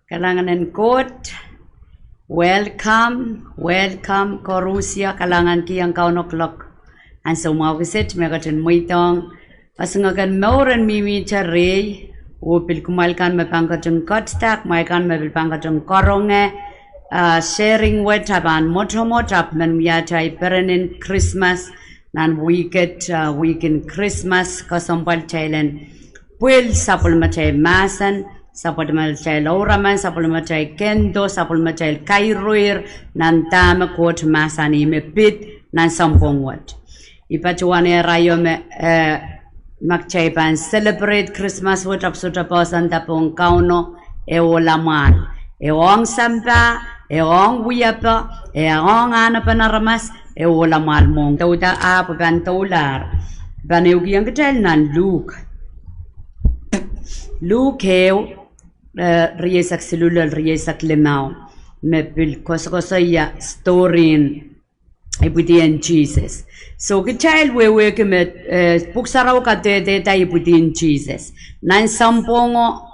Kalangan good. Welcome Korusia kalangan ki ang kaunok lok. And so mawisit megatin muitong pasangagan mauran mimi charay upil kumalkan mapangkatun kotstak maikan mapil pangkatun koronge sharing with taban motomotap man miyachay perenin Christmas nan weekend Christmas kasampal chailen puil sapul machay masan sapul machay lauraman sapul machay kendo sapul machay kairuir nan tama kot masani me pit nan sampongwat ipachuane rayo me magchaypan celebrate Christmas with apsuta pasan tapong kauno e olaman e ong sampa e ong wiyapa e ong ana panaramas e olamal mong tauta apa ban taular ban eugi ang ketel nan Luke heu riesak silulal riesak lemau me pil kosoya story ibudian Jesus. So the child we work met puksaraw ka te ibudian Jesus. Nan sampongo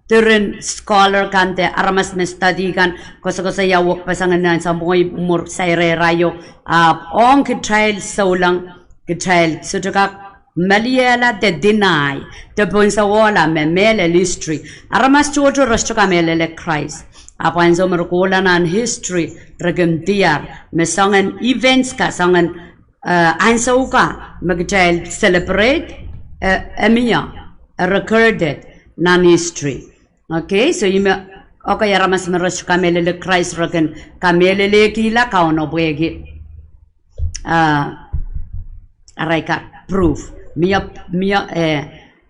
turun scholar kante aramas me study kan kosoya wok pasangan nan sampongo umur saire rayo on ke child solang ke child sutuka Maliela de deny the bonsa wala me mele history aramas choto rostoka mele Christ apan so merkola nan history regem diar me songan events ka songan ansauka magchild celebrate emia recorded nan history okay so you okay aramas me rostoka mele Christ regen kamele kila kauno bwegi araika proof Mia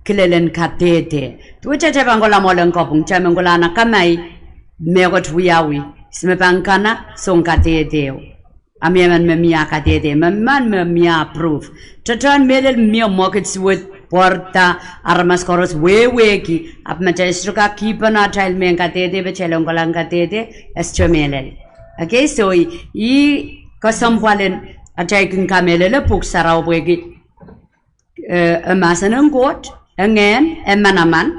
kilelen katete. Tuwacha chabangola molen kopung chamangola na kamai megot wiyawi. Smepankana son katete. Amiaman me mia katete. Man me mia proof. Chatan melel mia markets with porta armas koros weweki. Ap machastruka keeper na child men katete bechelongolan katete eschomelel. Okay, so I kasampalen achaikin kamelele puksaraw wegi. Masan got again manaman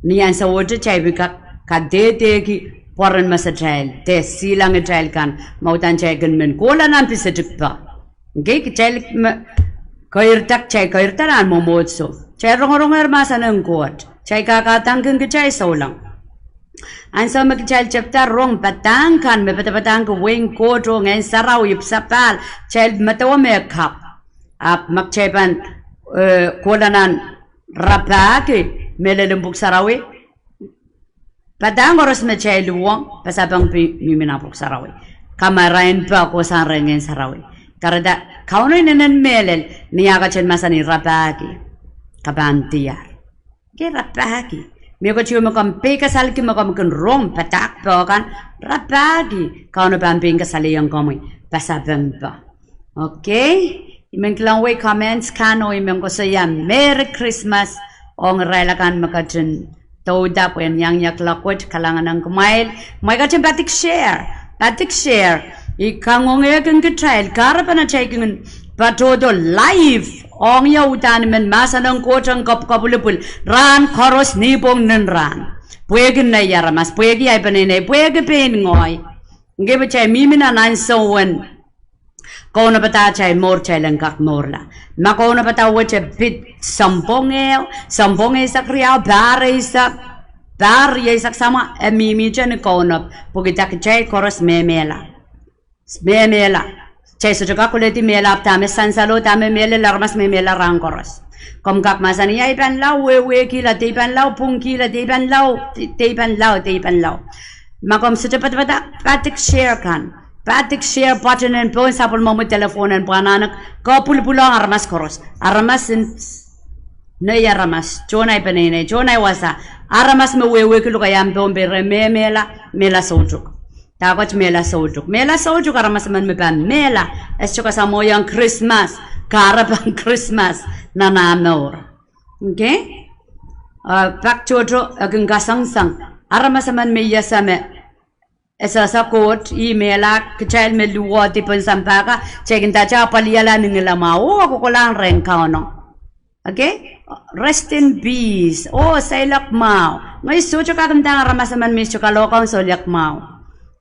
niyan sa water chaibika kadete ki foreign masa child te silang a child kan mautan chaigan men kola nan pisatik pa okay ki child kairtak chai kairtaran momotso chai rongorongar masan got chai kakatang ki chai solang and so mag child chapter wrong patang kan me patang ko wing ko to ngen saraw ipsapal child matawa me kap ap magchaipan kolanan rapake melelembuk sarawe padang oros mechay luwang pasabang mimina buk sarawe kamarain pa ko san rengen sarawe karada kauno nenen melel niyaga chen masani rapake kabantiar ke rapake me ko chiyo makam pe kasal ki makam kan rom patak pa kan rapake kauno pamping kasali yang komoy pasabang pa okay Imenglang way comments kano imeng ko saya Merry Christmas ong relakan makajun toda po yang yak lakot kalangan ng kumail may kacang batik share ikangong yakin child karapan na chaikin patodo live ong yautan men masa ng kotang kapulupul ran koros nipong nen ran puegin na yaramas puegi ay panene puegi pen ngoy ngebe chay mimina nan sowen Kau na bata chay mor chay lang kak morla. Makau na bata wache bit sampongel sa kriyaw bari sak sama mimi chay ni kau na pugita chay koros memela. Chay so chaka kuleti mela tame sansalo tame mele larmas memela rang koros. Kom kak masani ay pan law wewe kila te pan law pung kila te pan law. Makom so chapat bata patik share kan. Patik share button and phone sapul mo telephone and pananak kapul pulang aramas koros aramas ne aramas chonai penene chonai wasa aramas me wewe kilo kayam tombe mela sojuk tagot mela sojuk aramas man me pan mela esko sa moyang Christmas karapang Christmas na namor okay pak chojo ageng gasangsang aramas man me yasame esa sakot emaila kachal me luwa ti pon sampaka checkin ta cha paliala ningila mau ako ko lang ren kauno okay rest in peace oh sailak mau ngay so cho ka tang ramas man mis cho ka lokang so yak mau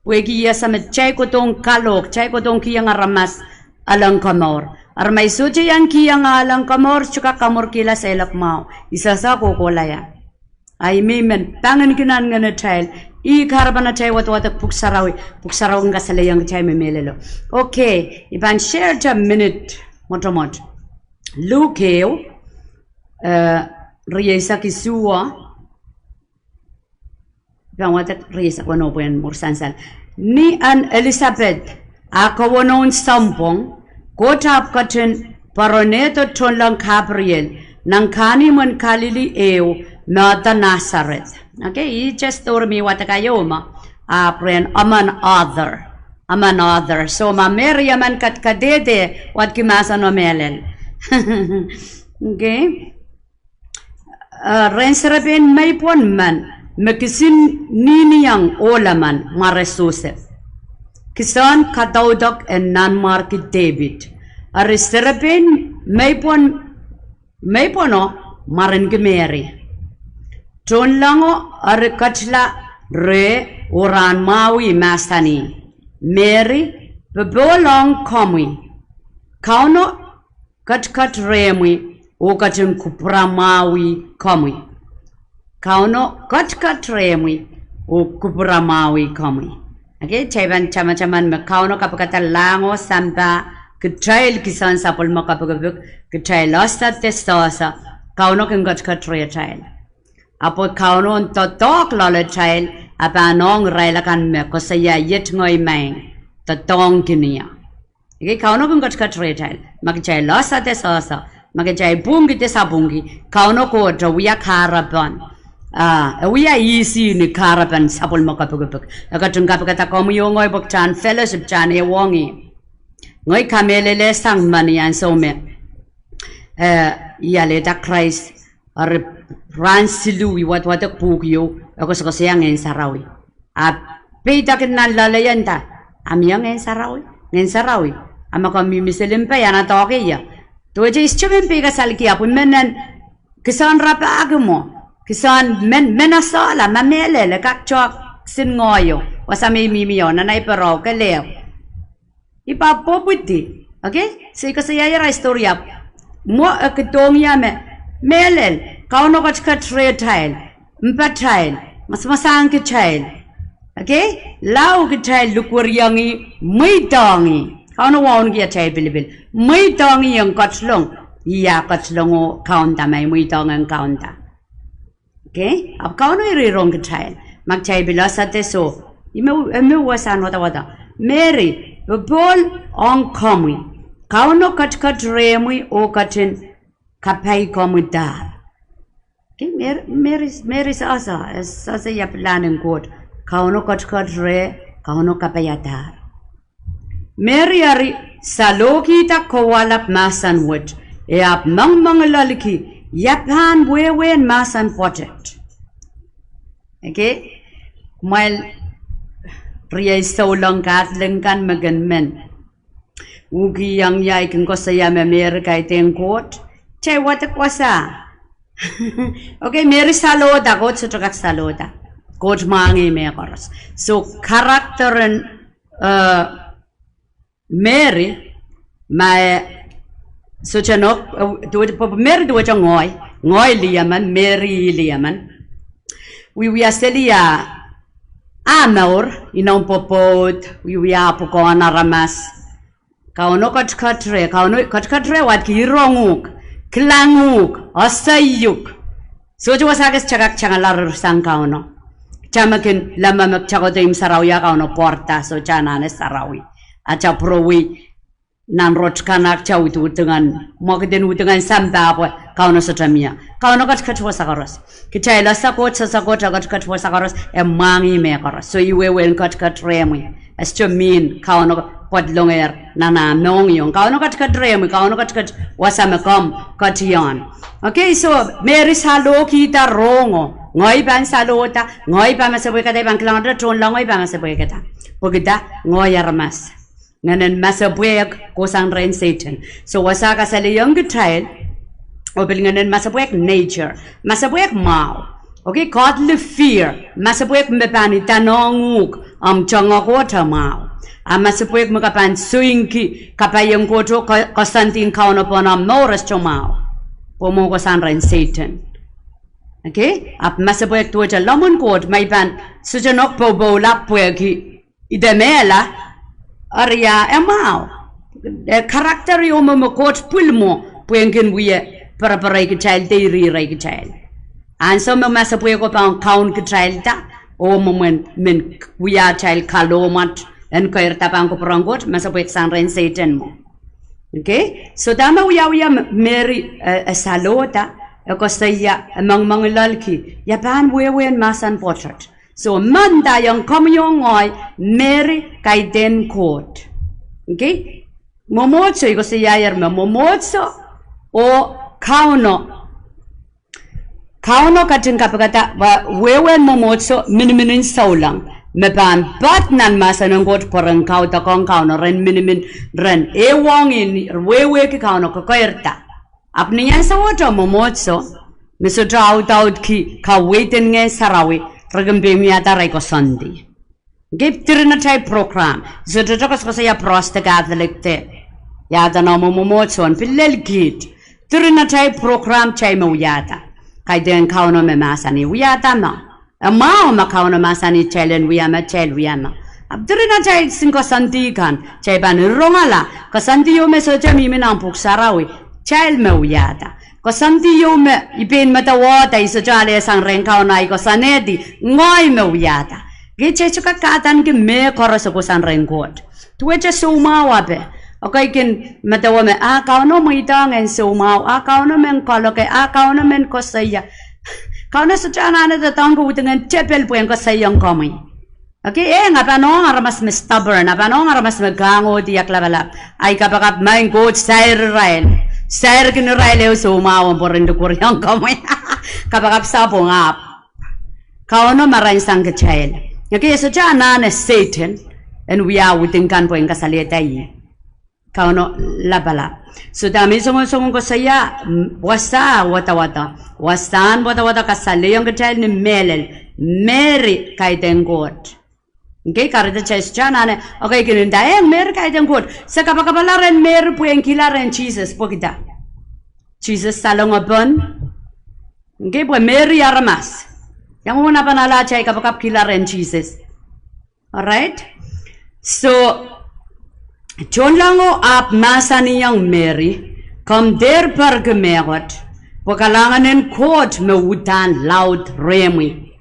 wegi ya sa chai ko tong kalok chai ko tong kiyang ramas alang kamor armay so cho yang kiyang alang kamor cho ka kamor kila sa ilak mau isa sa ko kolaya ay men pangan kinan ngana child I karabana chai wat puksarawi nga salayang chai memelelo okay iban share a minute motomot lukeo riesa kisua iban watak riesa kono buen mursansan ni an Elizabeth akawonon sampong kotap katen paroneto tonlang Gabriel nang kani man kalili Mata Nazareth. Okay, he just told me what kayoma. Friend, aman other. So ma Mary man kat kadede what kimasa no melen. Okay. Rensreben may pon man mekisin niniyang olaman maresuse. Kisan katawdak and non-market David. Rensreben may pono maren Mary. John lango arikatla re oran mawi mastani. Mary bebolong komi. Kauno kat remwi o katin kupra mawi komi. Kauno kat remwi o kupra mawi komi. Okay, chaban chaman me kauno kapakata lango samba ketrail kisan sapol mo kapagabuk ketrail osta testosa kauno kat re child. Apo kaunon totok lolo child abanong railakan me kosaya yet ngoy mang totong kinia. Ike kauno kung kat child magchay losa te sosa magchay bungi te sabungi kauno ko jawiya karaban wiya easy ni karaban sapol makapugupuk akatung kapakata komu yo ngoy bokchan fellowship chan e wongi ngoy kamelele sang manian so me yale da Christ Ransilu wat pugyo ako sa kasayang ngayon sarawi. Pita kinan lalayanta amiyang ngayon sarawi. Ama kami misalim pa yan at okay ya. Tuwa jay ischumin pika salki apun menan kisan rapa agmo kisan menasala mamelele kakchok sin ngoyo wasa may mimiyo na naiparaw kalew. Ipa poputi. Okay? So ikasayaya ra istorya mo kitong yame Melel, kauno kat trail, mpatrail, masang child. Okay? Lau child lukuriyangi, may dongi. Kauno waon kia child bilibil. May dongi yung katlong. Iya katlong o kaunta may dong ang kaunta. Okay? Ab kauno irirong child. Mag child bilasa te so. Ime wasan wata. Mary, bol on komi. Kauno kat remui o katin kapay komudar. Okay, Mary's asa ya planin kot. Kauno kat re, kauno kapayadar. Mary ari saloki ta kowalap masan wit. Ap mang laliki yapan Wewehn masan potet. Okay, while Ria so long kat lengkan magan men. Ugi yang yai kin ko saya Mary kay teng kot. Chay watak wasa. Okay, Mary saloda, God sa tagak saloda. God mangi me koros. So, character and Mary, may so chanok, Mary do wachang ngoy liyaman, Mary liyaman. We are selia amor, inong popot, we are pukona ramas. Kauno katre, wat ki ronguk. Klanguk, asayuk. So jo wasagas chagak changalar sang kauno. Chamakin lama magchakoto im sarawi kauno porta so chanane sarawi. Acha prowi nan rot kanak chaw itu dengan mogden dengan samba po kauno sa tramia. Kauno kat wasakaros. Kichayla sakot kat wasakaros e mangi me karos. So Wewehn kat remi. As to mean kauno podlonger nana nong yung kauno kat remi kauno kat wasamakom katiyan. Okay, so Mary salo kita rongo. Ngoy ban salota, ngoy pa masaboy kata ibang kilometer tron lang ngoy pa masaboy kata. Pagida ngoy armas. Nganan masaboy kusang rain Satan. So wasaka sa liyong child, o nganan masaboy nature, masaboy mau. Okay, godly fear. Masapwek mepani tanonguk chongok water mao. Masapwek makapan suinki kapayang koto kasantin kaunoponam noras chomao. Pomo kosanran Satan. Okay, masapwek tuwaja lamon kot may pan sujanok pobo lapweki idemela aria emao. Karakter yung mamakot pulmo puengkin wiye para child dairy child. And so masapuye ko pang count ke child ta o moment min wiya child kalomat and kairta pang ko prangot masapuye sanren Satan mo. Okay, so tama wiya Mary salota ko saya among mga lalki yapan Wewehn masan portrait. So manda yung kamyong ngoy Mary kay den court. Okay, momotso iko siya yerme momotso o kauno kating kapagata Wewehn momotso miniminin saulang mepan batnan masanang got porang kauta kong kauno ren minimin ren ewangin Wewehn ki kauno kakoirta apni yan sa wato momotso miso out ki ka waitin nge sarawi ragambe miyata ray ko Sunday give tirina type program so to talk ko saya prosta Catholic te yata na momotso an pilel kit tirina type program chay mo yata kay den kauno me masani wiyata no amao makauno masani chelen wiyama chel wiyama abdurina chay singko santi kan chay ban rongala ko santi yo me so jami minang puksarawi chel me wiyata ko santi yo me ipin mata wata iso jale sang renkau na ko sanedi ngoy me wiyata giche chuka katan ki me koroso ko san renkot tuwecha sumawa be okay kin matawa me kauno mo itang en sumaw kauno men koloke kauno men ko saya kauno sa chana na tatang ko utangan chepel po ko sayang komay okay nga panong aramas me stubborn panong aramas me gango diak labalap ay kapakap main coach sair kin rail sumaw po rin dukuryang komay kapakap sa pongap kauno marain sang kachayel okay sa chana na Satan and we are within kan po yung kasalita yi kauno labala so dami sumong ko saya wastan wata kasali yung kachayel ni Mary kay dengot okay karita chayes chana ne okay kininda Mary kay dengot sa kapakapalaren Mary po yung kilaren Jesus po kita Jesus salong abon okay po Mary aramas yung una panala chay kapakap kilaren Jesus alright so Chonlango ap masani yang Mary kom der per gemerot po kalanganen court me utan loud remi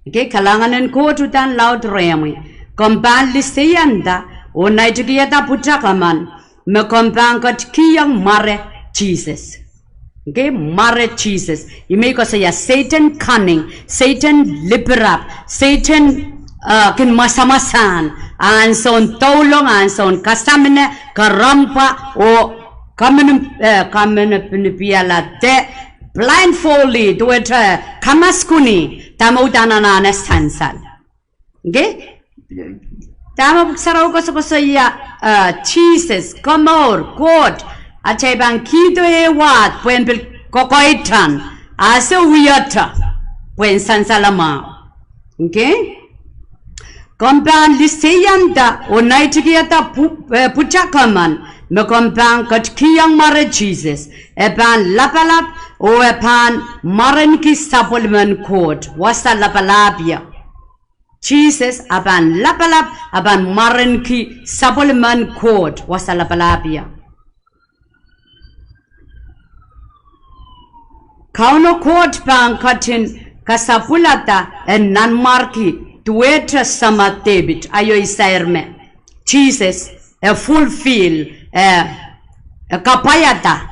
okay kalanganen court utan loud remi kom ban liseyanda o naitiyata putakaman me kom ban kot kiyang mare Jesus okay mare Jesus you make us say Satan cunning Satan liberap Satan kin masamasan an son tolong an son kasamne karampa o kamen pinipiala te blindfoldly to it kamaskuni tamudana na sansal okay tama saraw ko sa Jesus komor God achay bang kito wat puen pil kokoitan aso wiyata puen sansalama okay Kompan liseyanda o naitikiata puchakaman me kompan kat kiyang mare Jesus epan lapalap o epan maren ki supplement code wasa lapalapia Jesus apan lapalap apan maren ki supplement code wasa lapalapia kauno code pan katin kasapulata en nanmarki tuetra sama David ayo isairme Jesus fulfill kapayata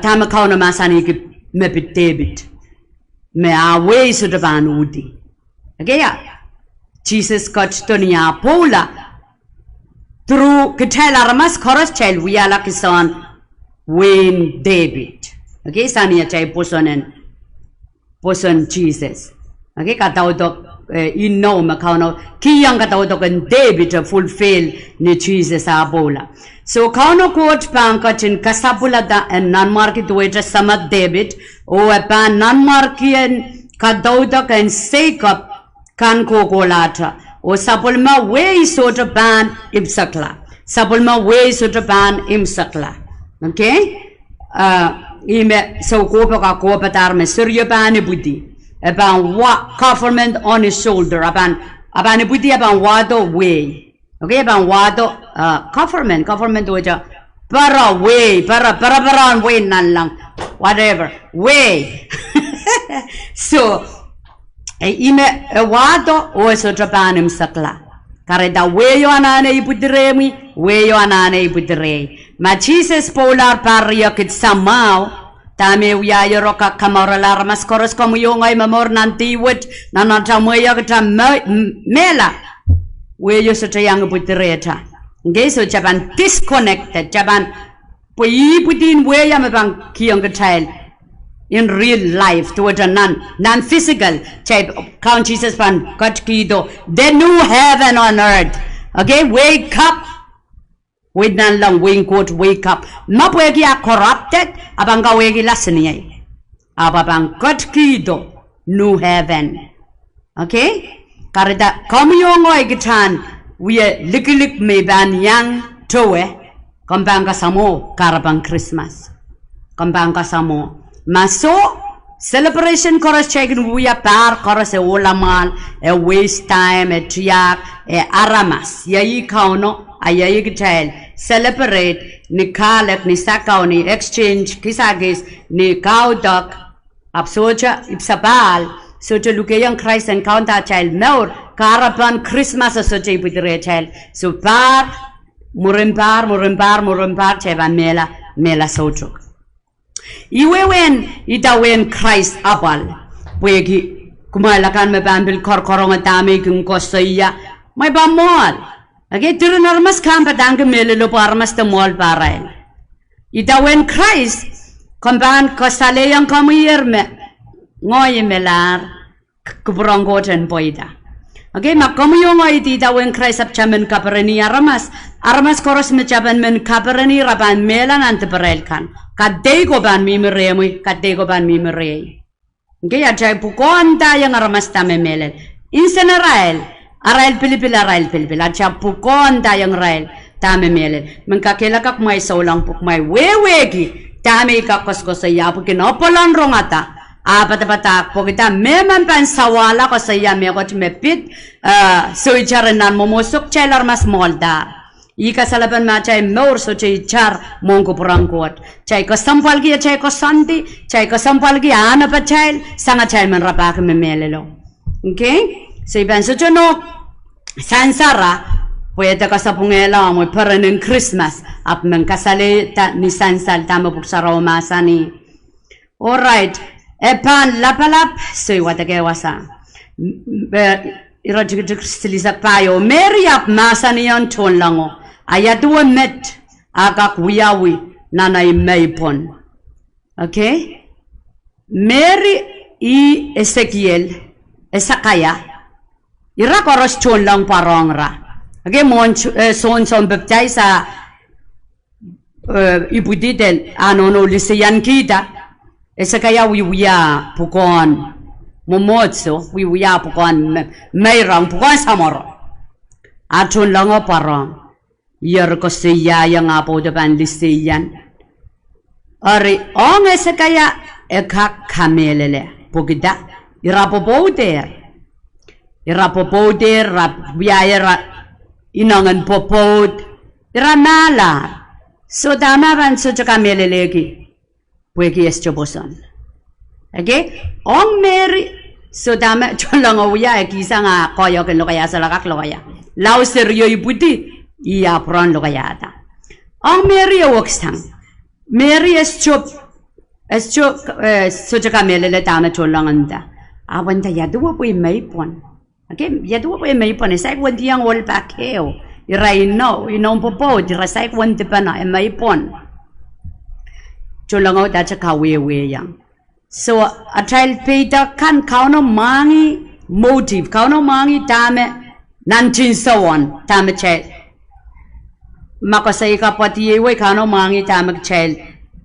tama kauna masani ki mepit David me away so devan udi okay ya Jesus got dunia pola through kitela ramas khoras child wiala kisan Wewehn David okay sania chai poson Jesus okay katao dok inom kauno kiyang kataw to kan David fulfill ni Jesus abola so kauno quote pang kachin kasapula da and non market wager samat David o pan non markian kadauda kan Jacob kan ko kolata o sapulma way sort of ban imsakla sapulma way sort of ban imsakla okay ime so ko pa tar me surya ban budi about what government on his shoulder about budi about wado way okay about wado government waja para way para way nan lang whatever way so ime wado o so japanim sakla kareda weyo anane ipudiremi weyo anane ipudire ma Jesus polar paria kit samao tame wiya roka kamaralar mas koros komu yongay mamor nanti wit nanatamoya kita mela weyo so tayang ipudire okay so Japan disconnected Japan puyipudin weya mabang kiyong child in real life toward a non-physical type count Jesus pan kat kido the new heaven on earth okay wake up with nan lang wing quote wake up mapwegi are corrupted abanga wegi lasniye ababang kat kido new heaven okay karida komyongo igitan we likilik me ban yang towe kambanga samo karabang Christmas kambanga samo maso celebration koros chekin we are par koros e olamal e waste time e triak e aramas yayi kauno ayayi gitel celebrate ni kalek ni sakaw ni exchange kisagis ni kaudok absoja ipsabal soja lukeyang Christ encounter child maur karapan Christmas soja ibudire child so par murimpar cheba mela sojuk Wewehn itawen Christ apal pwegi kumalakan me bambil korkorong atame kung kosaya may bamol okay tirunar mas kampa dang melelo parmas te mol parail itawen Christ komban kosale yang kamuyerme ngoy melar kubronggoten poida okay makomuyong iti itawen Christ apchamen kapereni aramas koros me chaban men kapereni raban melan anteperel kan kadai ko ban mimere okay ajay pukonta yang aramas tame melel insen arael pilipil ajay pukonta yang rael tame melel mengkakela kak may saulang puk may wewegi tame kakoskosaya pukin opolan rongata apata pokita meman pan sawala ko saya me ko mepit so icharanan momosok chelar mas molda ika salaban ma chay maur so chay char mongko purangkot chay ko sampal gi chay ko santi chay ko sampal gi ana pa chay sanga chay man rapak me melelo okay so iban so chono sansara puede ka sa pungela mo paranen Christmas ap men kasale ta ni sansal tama puksara o masani alright epan lapalap so iwatake wasa irajik stilisa payo Mary ap masani yon ton lango ayatuwa met agak wiyawi nanay maipon okay Mary i Ezekiel esakaya ira koros ton lang parongra okay mon son baptiza ibudidel anono liseyan kita esakaya wiya pukon momotso wiya pukon mayrang pukon samoro aton lang parong yer ko siya yang apo depan liseyan ari ong esakaya ekak kamelele pogida irapopoder rap biaya inangan popod iramala so dama ban so kamelele ki pwegi estoboson okay ong Mary so dama cholang oya kisa nga koyo ken lokaya salakak lokaya law seryo ibuti iya pron lokaya ta ong Mary woksang Mary estop so kamelele dama cholanganda awanta yaduwa pwe maipon okay yaduwa pwe maipon sai wandi yang ol pakeo irai no inom popod irasai wandi pana maipon cholango da cha Wewehn yang so a child Peter kan kauno mangi motive kauno mangi tame nanchin sawan tame child makasay kapati yewe kauno mangi tame child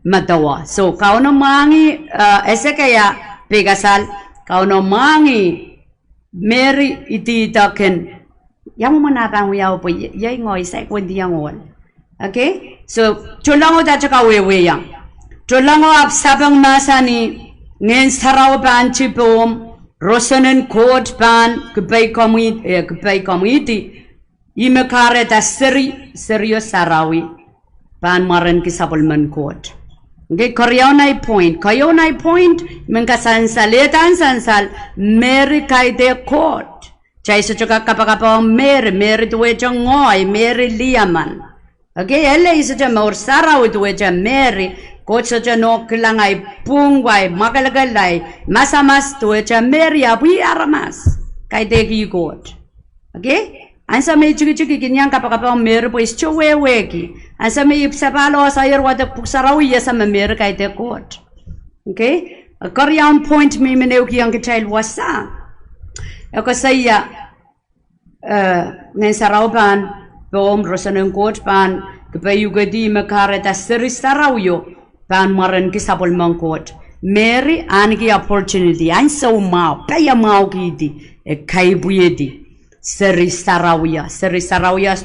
matawa so kauno mangi ese kaya pegasal kauno mangi Mary iti taken yang manabang yaw po yay ngoy sa kwendi yang wal okay so chulango da chaka wewe yang chulango ap sabang masani ngen saraw ban chipom rosanen court ban kubay community imekare da serio sarawi ban maran kisapulman court okay kayo point menka sansaletan sansal Mary kaide court Chaisa chuka kapakapa Mary tuwe ngoy Mary liaman okay ele isa cha maur sarawi tuwe cha Mary court sa cha no kilangay pungway makalagalay masamas tuwe cha Mary api aramas kaide ki court okay ansa me chiki kinyang kapakapa Mary po is Wewehn ansa me ipsapalo sa yerwada puksarawi yasa Mary kaide court okay a Korean point me meneu ki ang child wasa ako saya ngayon sarawan bom rosanong court pan kapayugadi makare ta sarawiyo pan maran kisapol mang court Mary angi opportunity an so mau kaya mau kidi kay buyedi sarawiya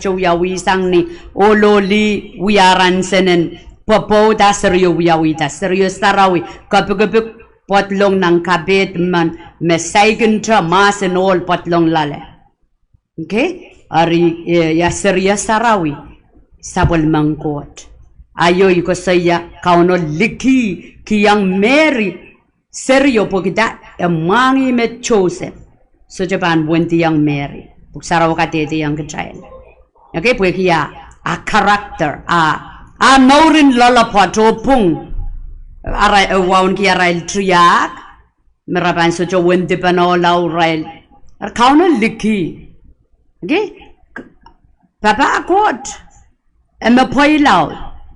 choya wisang ni ololi wiaran senen popo da seryo wiyawita seryo sarawi kapag potlong ng kabit man mesaigen tra mas and all potlong lale okay ari ya serya sarawi sabol mangkot ayoy ko saya kauno liki kiyang Mary seryo po kita mangi met Joseph so Japan buenti yang Mary puksaraw katete yang child okay po kiya a character a naurin lalapato pung aray waun ki aray triak merapan so jo wende panolau rail kauno liki okay papa akot ema poilaw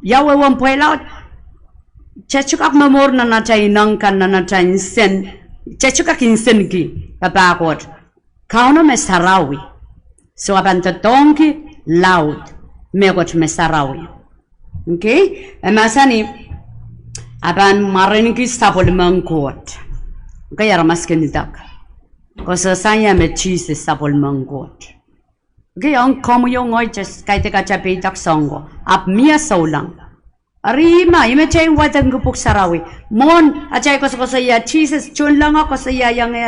yawe won poilaw chachukak mamor na chay nang kan na chay sen chachukak insen ki papa akot kauno me sarawi so apan tonki loud megot me sarawi okay emasani aban marin ki sapol mangkot kaya ramasken dak ko sa saya me cheese sapol mangkot okay ang komo yo ngoy just kay te kachape dak songo ap mia solang arima ime chay watang gupuk sarawi mon achay ko sa ya cheese chun lang ako sa yang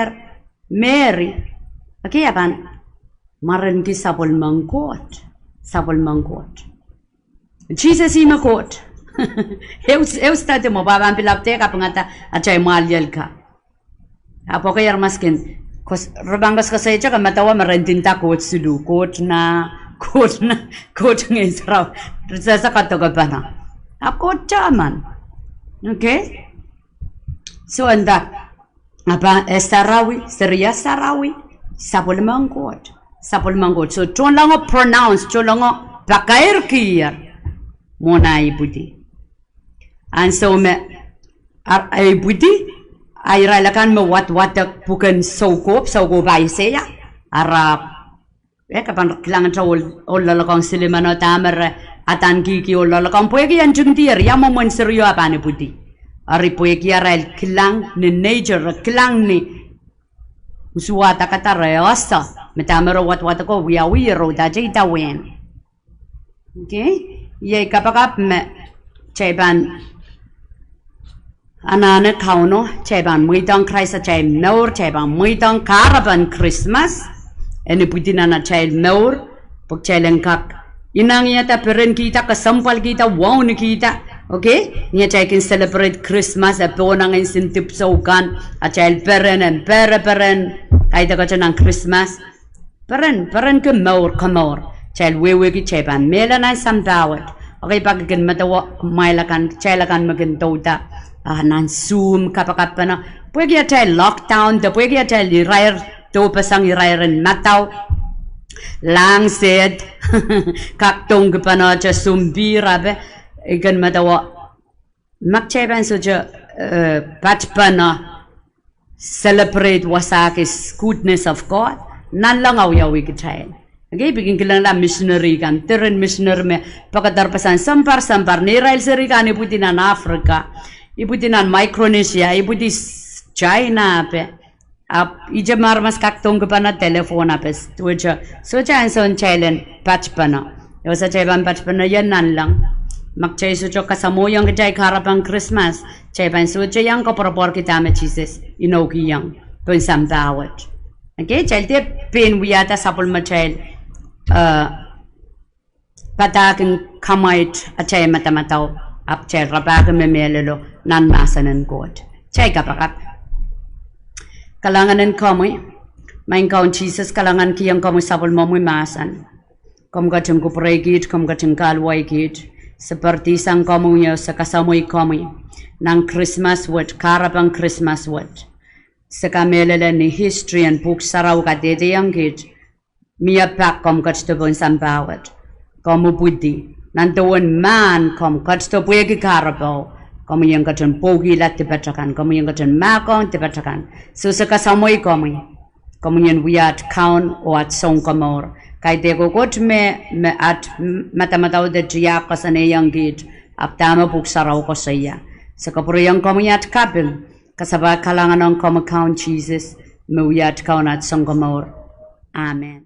Mary okay aban marin ki sapol mangkot Jesus ima kot eu state mo babang pilapte ka pangata achay malyal ka apo kaya maskin kos robangas ka sa ka matawa marentinta kot sulu kot na ngisraw sa kato ka pa na ako chaman okay so anda apa sarawi seria sarawi sapol mangkot so chon lang pronounce chon lang pakair kiyar mona ibudi and so me ibudi ay ralakan mo wat bukan saugo bay saya arab kapan kailangan sa lalakang silimano tamer atan kiki lalakang puwegi yan jungtir yamo mon seryo apan ibudi ari puwegi aral kilang ni nature kilang ni usuwata katareosa metamero wat ko wiyawiro da jita wen okay ye kapakap me chayban anane kauno chayban muitang Christ chay maur chayban muitang karaban Christmas eni putina na chay maur pag chaylengkak inang yata peren kita kasampal kita wow ni kita okay niya chay kin celebrate Christmas apo nang incentive sa ukan at chay peren and peren kahit ako chay ng Christmas peren ke maur kamaur Child Wewehn ki chayban mela na samdawat okay pagkin matawa mailakan chaylakan magin tota nan zoom kapakapa na pwede chay lockdown da pwede chay lirair to pasang irairen mataw lang said kaktong kapana cha sumbira be ikan matawa magchayban so cha patpana celebrate wasakis goodness of God. Nan lang aw ke child. Okay, bikin kilang la missionary kan, terun missionary me pagkadar pasan sampar ni Israel seri kan ibuti nan Africa, ibuti nan Micronesia, ibuti China pe. Ija marmas kaktong ke pana telefon apes, tuja soja anson child patch pana. Yo sa child patch pana yan nan lang. Magchay sujo kasamo yang kajay karapang Christmas, chay pan sujo yang ko propor kita me Jesus, inoki yang pun samtawat. Okay, child te pen wiyata sapul ma child. Patakin kamait achay matamataw ap chay rabaga me melelo nan masanan God. Chay kapakat. Kalanganan kamoy, main kaun Jesus kalangan kiyang kamoy sapul mamoy masan. Kom gachang kupregit, kom gachang kalway git. Seperti sang kamunya sa kasamoy kamoy ng Christmas word, karapang Christmas word. Sa kamelala ni history and book saraw ka dedeyang git, miya pak kom katstobon sambawat. Komu budi, nandoon man kom katstoboy karapaw, komu yung katan pogi lat tibatakan, komu yung katan makong tibatakan. So sa kasamoy kamoy, komu yung wiyat kaun o at song kamor. Kay dego got me at matamataw de jiya ko sa niyang git at tama buksaraw ko sa iya. Sa kapuriyang komuyat kapil, kasaba kalangan ng komakaun Jesus, mawiyat kaun at song kamor. Amen.